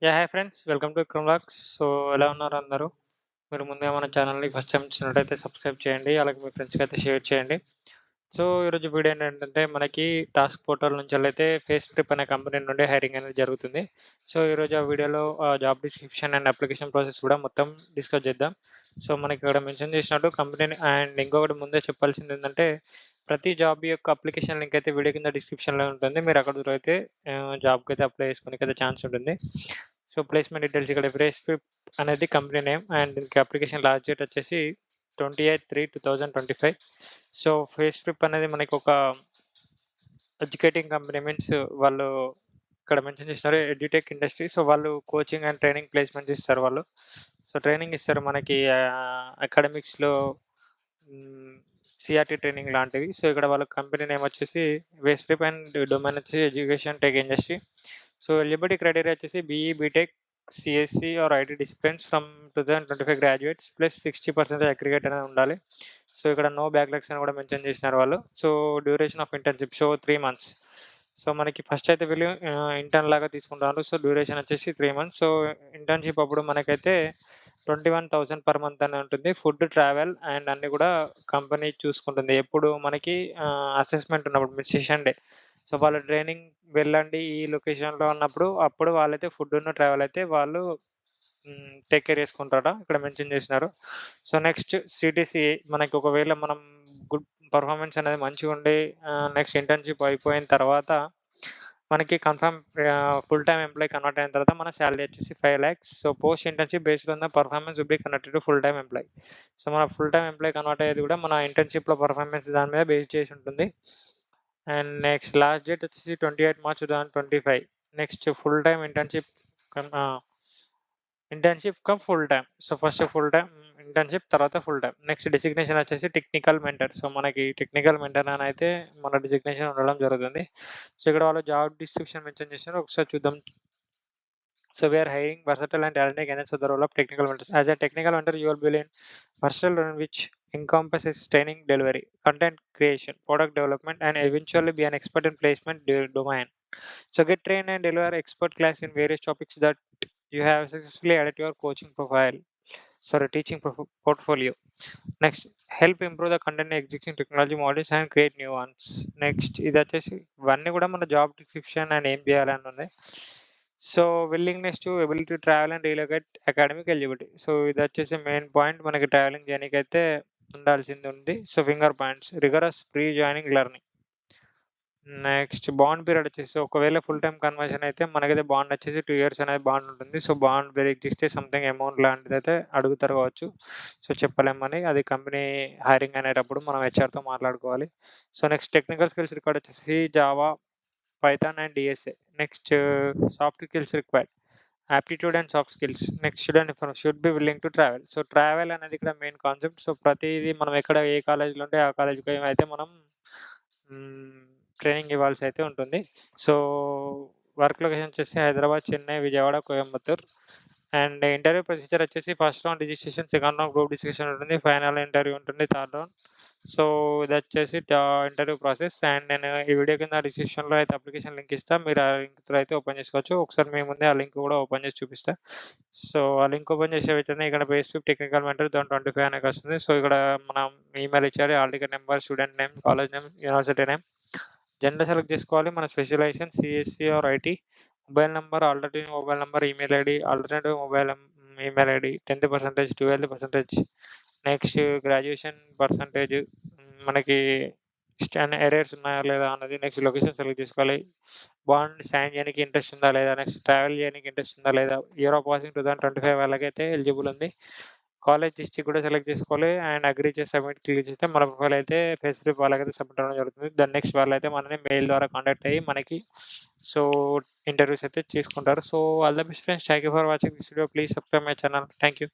Hi friends. Welcome to Vikram vlogs. ఎలా ఉన్నారు అందరూ? మీరు ముందుగా మన ఛానల్‌ని ఫస్ట్ టైమ్ చూసినట్టయితే సబ్స్క్రైబ్ చేయండి. అలాగే మీ ఫ్రెండ్స్‌కి అయితే షేర్ చేయండి. ఈరోజు వీడియో ఏంటంటే మనకి టాస్క్ పోర్టల్ నుంచెల్లయితే ఫేస్ ప్రిప్ అనే కంపెనీ నుండి హైరింగ్ అనేది జరుగుతుంది. ఈరోజు ఆ వీడియోలో job description and application process కూడా మొత్తం డిస్కస్ చేద్దాం. మనకి ఇక్కడ మెన్షన్ చేసినట్టు కంపెనీ అండ్ ఇంకొకటి ముందే చెప్పాల్సిందేంటంటే ప్రతి జాబ్ యొక్క అప్లికేషన్ లింక్ అయితే వీడియో కింద డిస్క్రిప్షన్‌లో ఉంటుంది. మీరు అక్కడ త్రూ అయితే జాబ్‌కైతే అప్లై చేసుకోవడానికైతే ఛాన్స్ ఉంటుంది. ప్లేస్‌మెంట్ డీటెయిల్స్ ఇక్కడ ఫేస్ ప్రిప్ అనేది కంపెనీ నేమ్ అండ్ దీనికి అప్లికేషన్ లాస్ట్ డేట్ వచ్చేసి 28/3/2025. ఫేస్ ప్రిప్ అనేది మనకి ఒక ఎడ్యుకేటింగ్ కంపెనీ మీన్స్ వాళ్ళు ఇక్కడ మెన్షన్ చేసినారు ఎడ్యుటెక్ ఇండస్ట్రీ. వాళ్ళు కోచింగ్ అండ్ ట్రైనింగ్ ప్లేస్‌మెంట్స్ ఇస్తారు వాళ్ళు. ట్రైనింగ్ ఇస్తారు మనకి అకాడమిక్స్‌లో హ్మ్. సీఆర్‌టీ ట్రైనింగ్ లాంటివి. ఇక్కడ వాళ్ళ కంపెనీ నేమ్ వచ్చేసి వేస్ ప్రిప్ అండ్ డొమైన్ వచ్చేసి education tech industry. Eligibility criteria వచ్చేసి BE, BTech, CSC or IT disciplines from 2025 graduates plus 60% aggregate అనేది ఉండాలి. ఇక్కడ నో బ్యాక్‌లాగ్స్ అని కూడా మెన్షన్ చేసినారు వాళ్ళు. Duration of internship 3 months. మనకి ఫస్ట్ అయితే వీళ్ళు ఇంటర్న్ లాగా తీసుకుంటారు. డ్యూరేషన్ వచ్చేసి 3 మంత్స్. ఇంటర్న్‌షిప్ అప్పుడు మనకైతే 21,000 పర్ మంత్ అని ఉంటుంది. ఫుడ్, ట్రావెల్ అండ్ అన్నీ కూడా కంపెనీ చూసుకుంటుంది. ఎప్పుడు మనకి అసెస్మెంట్ ఉన్నప్పుడు సెషన్ డే. వాళ్ళు ట్రైనింగ్ వెళ్ళండి ఈ లొకేషన్‌లో అన్నప్పుడు అప్పుడు వాళ్ళైతే ఫుడ్‌ను, ట్రావెల్ అయితే వాళ్ళు టేక్ కేర్ చేసుకుంటారట. ఇక్కడ మెన్షన్ చేసినారు. నెక్స్ట్ సీటీసీఏ మనకి ఒకవేళ మనం గుడ్ పర్ఫార్మెన్స్ అనేది మంచిగుండి నెక్స్ట్ ఇంటర్న్‌షిప్ అయిపోయిన తర్వాత మనకి confirm full time employee convert అయిన తర్వాత మన సాలరీ వచ్చేసి 5,00,000. Post internship based on the performance will be converted to full time employee. మన ఫుల్ టైమ్ ఎంప్లాయీ కన్వర్ట్ అయ్యేది కూడా మన ఇంటర్న్‌షిప్‌లో పర్ఫార్మెన్స్ దాని మీద బేస్ చేసి ఉంటుంది. అండ్ నెక్స్ట్ లాస్ట్ డేట్ వచ్చేసి 28 March 2025. Next full time internship come full time. First full time internship తర్వాత ఫుల్ టైమ్. నెక్స్ట్ డెసిగ్నేషన్ వచ్చేసి టెక్నికల్ మెంటర్. మనకి టెక్నికల్ మెంటర్ అని అయితే మన డెసిగ్నేషన్ ఉండడం జరుగుతుంది. ఇక్కడ వాళ్ళు జాబ్ డిస్క్రిప్షన్ మెన్షన్ చేశారు. ఒకసారి చూద్దాం. We are hiring versatile and talented candidates for the role of technical mentors. As a technical mentor, you will be in versatile role which encompasses training, delivery, content creation, product development, and eventually be an expert in placement domain. Get trained and deliver expert class in various topics that you have successfully added to your coaching profile. Teaching portfolio. Next, help improve the content existing technology models and create new ones. Next, ఇది వచ్చేసి ఇవన్నీ కూడా మన job description and ఏం చేయాలని ఉన్నాయి. Willingness to ability to travel and relocate academic eligibility. ఇది వచ్చేసి మెయిన్ పాయింట్ మనకి ట్రావెలింగ్ చేయడానికైతే ఉండాల్సింది ఉంది. Finger points rigorous pre joining learning. Next bond period వచ్చేసి ఒకవేళ ఫుల్ టైమ్ కన్వర్షన్ అయితే మనకైతే బాండ్ వచ్చేసి 2 ఇయర్స్ అనేది బాండ్ ఉంటుంది. బాండ్ బ్రేక్ చేస్తే సంథింగ్ అమౌంట్ లాంటిదైతే అడుగుతారు కావచ్చు. చెప్పలేమని అది కంపెనీ హైరింగ్ అనేటప్పుడు మనం హెచ్ఆర్‌తో మాట్లాడుకోవాలి. నెక్స్ట్ టెక్నికల్ స్కిల్స్ రిక్వైర్డ్ వచ్చేసి Java, Python and DSA. Next soft skills required aptitude and soft skills. Next should be willing to travel. Travel అనేది ఇక్కడ మెయిన్ కాన్సెప్ట్. ప్రతిదీ మనం ఎక్కడ ఏ కాలేజ్‌లో ఉంటే ఆ కాలేజ్‌కి అయితే మనం ట్రైనింగ్ ఇవ్వాల్సి అయితే ఉంటుంది. సో, వర్క్ లొకేషన్ వచ్చేసి Hyderabad, Chennai, Vijayawada, Coimbatore. And interview procedure వచ్చేసి first round registration, second round group discussion ఉంటుంది, ఫైనల్ ఇంటర్వ్యూ ఉంటుంది, థర్డ్ రౌండ్. ఇది వచ్చేసి ఇంటర్వ్యూ ప్రాసెస్. అండ్ నేను ఈ వీడియో కింద డిస్క్రిప్షన్‌లో అయితే అప్లికేషన్ లింక్ ఇస్తా. మీరు ఆ లింక్ త్రూ అయితే ఓపెన్ చేసుకోవచ్చు. ఒకసారి మీ ముందే ఆ లింక్ కూడా ఓపెన్ చేసి చూపిస్తా. ఆ లింక్ ఓపెన్ చేసే వెంటనే ఇక్కడ బేసిక్ టెక్నికల్ మెంటర్ 25 అనేది వస్తుంది. ఇక్కడ మనం ఈమెయిల్ ఇచ్చారు, hall ticket number, student name, college name, university name, gender select చేసుకోవాలి. మన specialization CSC or IT, mobile number, alternative mobile number, email ID, alternative mobile email ID, 10%, 12%. Next graduation percentage, మనకి arrears ఉన్నాయా లేదా అన్నది. Next location select చేసుకోవాలి. Bond sign చేయడానికి interest ఉందా లేదా, నెక్స్ట్ ట్రావెల్ చేయడానికి ఇంట్రెస్ట్ ఉందా లేదా. ఇయర్ ఆఫ్ పాసింగ్ 2025 వాళ్ళకైతే ఎలిజిబుల్ ఉంది. కాలేజ్ డిస్ట్రిక్ట్ కూడా సెలెక్ట్ చేసుకోవాలి. అండ్ అగ్రీ చేసి సబ్మిట్ క్లిక్ చేస్తే మన ప్రొఫైల్ అయితే ఫేస్‌బుక్ వాళ్ళకైతే సబ్మిట్ అవ్వడం జరుగుతుంది. దాని నెక్స్ట్ వాళ్ళైతే మనల్ని మెయిల్ ద్వారా కాంటాక్ట్ అయ్యి మనకి సో ఇంటర్వ్యూస్ అయితే చేసుకుంటారు. All the best friends. Thank you for watching this video. Please subscribe my channel. Thank you.